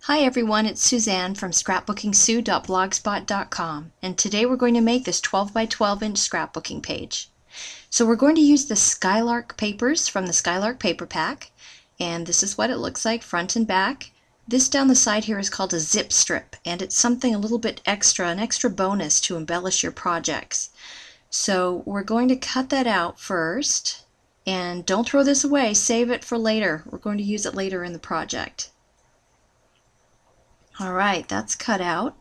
Hi everyone, it's Suzanne from scrapbookingsue.blogspot.com, and today we're going to make this 12 by 12 inch scrapbooking page. So we're going to use the Skylark papers from the Skylark paper pack, and this is what it looks like front and back. This down the side here is called a zip strip, and it's something a little bit extra, an extra bonus to embellish your projects. So we're going to cut that out first, and don't throw this away, save it for later. We're going to use it later in the project. Alright, that's cut out.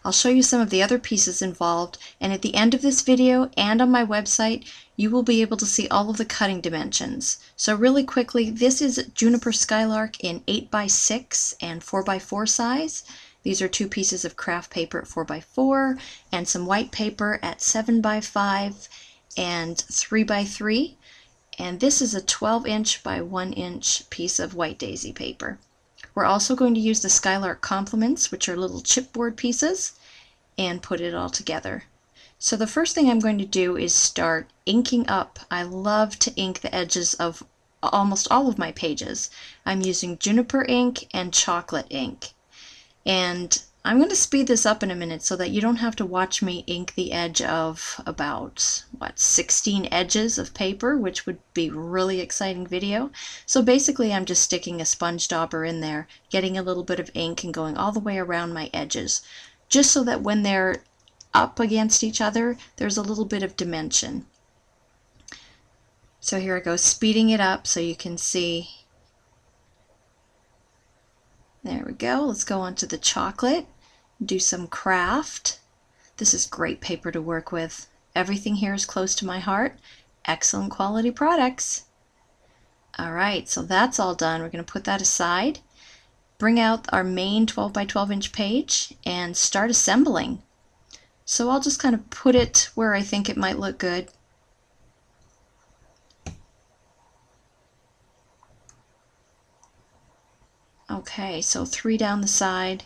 I'll show you some of the other pieces involved, and at the end of this video and on my website you will be able to see all of the cutting dimensions. So really quickly, this is Juniper Skylark in 8 by 6 and 4 by 4 size. These are two pieces of craft paper at 4 by 4 and some white paper at 7 by 5 and 3 by 3. And this is a 12 inch by 1 inch piece of white daisy paper. We're also going to use the Skylark complements, which are little chipboard pieces, and put it all together. So the first thing I'm going to do is start inking up. I love to ink the edges of almost all of my pages. I'm using juniper ink and chocolate ink. And I'm going to speed this up in a minute so that you don't have to watch me ink the edge of about, 16 edges of paper, which would be a really exciting video. So basically I'm just sticking a sponge dauber in there, getting a little bit of ink and going all the way around my edges, just so that when they're up against each other, there's a little bit of dimension. So here I go, speeding it up so you can see. There we go. Let's go on to the chocolate, do some craft. This is great paper to work with. Everything here is close to my heart. Excellent quality products. Alright, so that's all done. We're going to put that aside, bring out our main 12 by 12 inch page, and start assembling. So I'll just kind of put it where I think it might look good. Okay, so 3 down the side.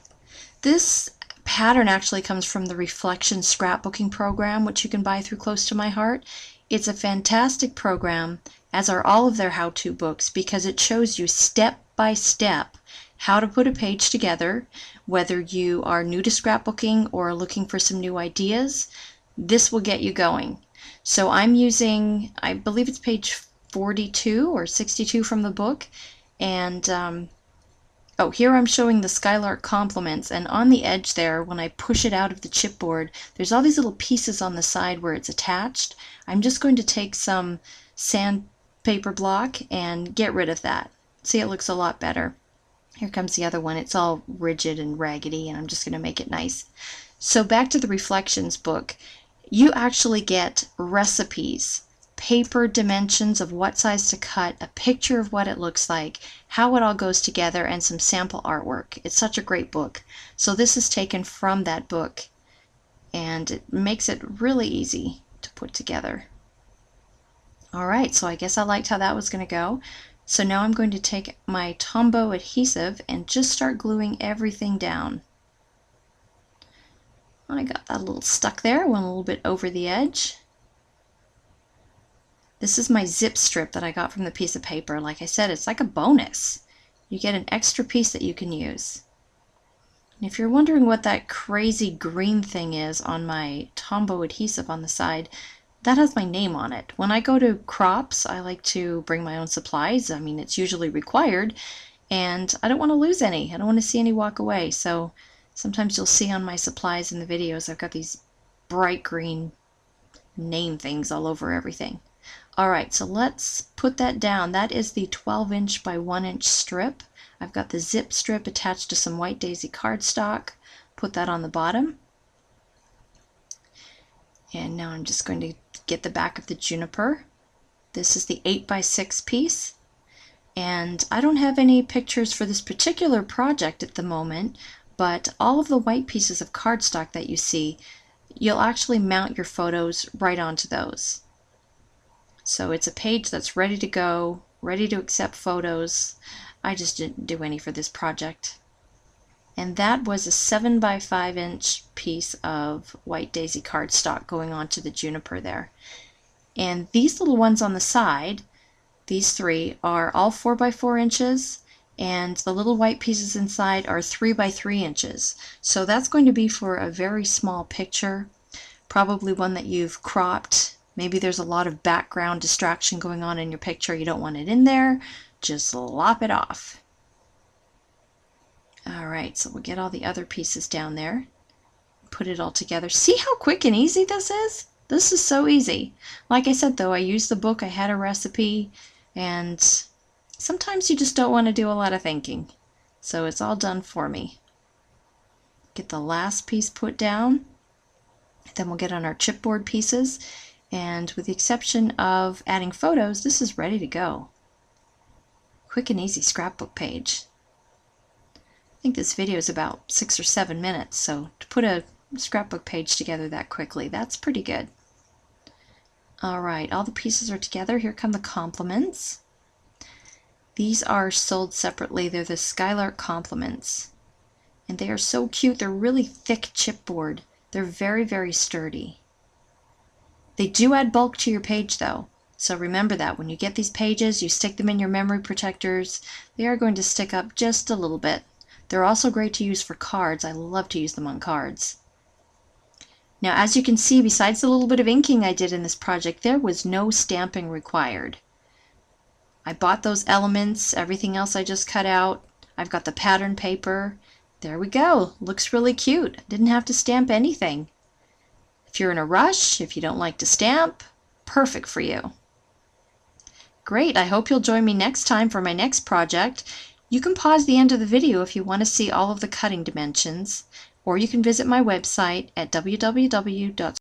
This pattern actually comes from the Reflection Scrapbooking program, which you can buy through Close to My Heart. It's a fantastic program, as are all of their how-to books, because it shows you step by step how to put a page together. Whether you are new to scrapbooking or looking for some new ideas, this will get you going. So I'm using, I believe it's page 42 or 62 from the book, and oh, here I'm showing the Skylark complements, and on the edge there, when I push it out of the chipboard, there's all these little pieces on the side where it's attached. I'm just going to take some sandpaper block and get rid of that. See, it looks a lot better. Here comes the other one. It's all rigid and raggedy, and I'm just going to make it nice. So back to the Reflections book. You actually get recipes, paper dimensions of what size to cut, a picture of what it looks like, how it all goes together, and some sample artwork. It's such a great book. So this is taken from that book, and it makes it really easy to put together. Alright, so I guess I liked how that was going to go. So now I'm going to take my Tombow adhesive and just start gluing everything down. I got that a little stuck there, went a little bit over the edge. This is my zip strip that I got from the piece of paper. Like I said, it's like a bonus. You get an extra piece that you can use. And if you're wondering what that crazy green thing is on my Tombow adhesive on the side, that has my name on it. When I go to crops, I like to bring my own supplies. I mean, it's usually required, and I don't want to lose any. I don't want to see any walk away. So sometimes you'll see on my supplies in the videos, I've got these bright green name things all over everything. Alright, so let's put that down. That is the 12 inch by 1 inch strip. I've got the zip strip attached to some white daisy cardstock. Put that on the bottom. And now I'm just going to get the back of the juniper. This is the 8 by 6 piece. And I don't have any pictures for this particular project at the moment, but all of the white pieces of cardstock that you see, you'll actually mount your photos right onto those. So it's a page that's ready to go, ready to accept photos. I just didn't do any for this project. And that was a 7 by 5 inch piece of white daisy cardstock going onto the juniper there. And these little ones on the side, these three, are all 4 by 4 inches, and the little white pieces inside are 3 by 3 inches. So that's going to be for a very small picture, probably one that you've cropped. Maybe there's a lot of background distraction going on in your picture. You don't want it in there. Just lop it off. Alright, so we'll get all the other pieces down there. Put it all together. See how quick and easy this is? This is so easy. Like I said though, I used the book, I had a recipe, and sometimes you just don't want to do a lot of thinking. So it's all done for me. Get the last piece put down. Then we'll get on our chipboard pieces. And with the exception of adding photos, this is ready to go. Quick and easy scrapbook page. I think this video is about 6 or 7 minutes, so to put a scrapbook page together that quickly, that's pretty good. Alright, all the pieces are together. Here come the compliments. These are sold separately. They're the Skylark compliments. And they are so cute. They're really thick chipboard. They're very, very sturdy. They do add bulk to your page though. So remember that when you get these pages, you stick them in your memory protectors. They are going to stick up just a little bit. They're also great to use for cards. I love to use them on cards. Now, as you can see, besides the little bit of inking I did in this project, there was no stamping required. I bought those elements, everything else I just cut out. I've got the pattern paper. There we go. Looks really cute. Didn't have to stamp anything. If you're in a rush, if you don't like to stamp, perfect for you. Great. I hope you'll join me next time for my next project. You can pause the end of the video if you want to see all of the cutting dimensions, or you can visit my website at www.scrapbooking.com.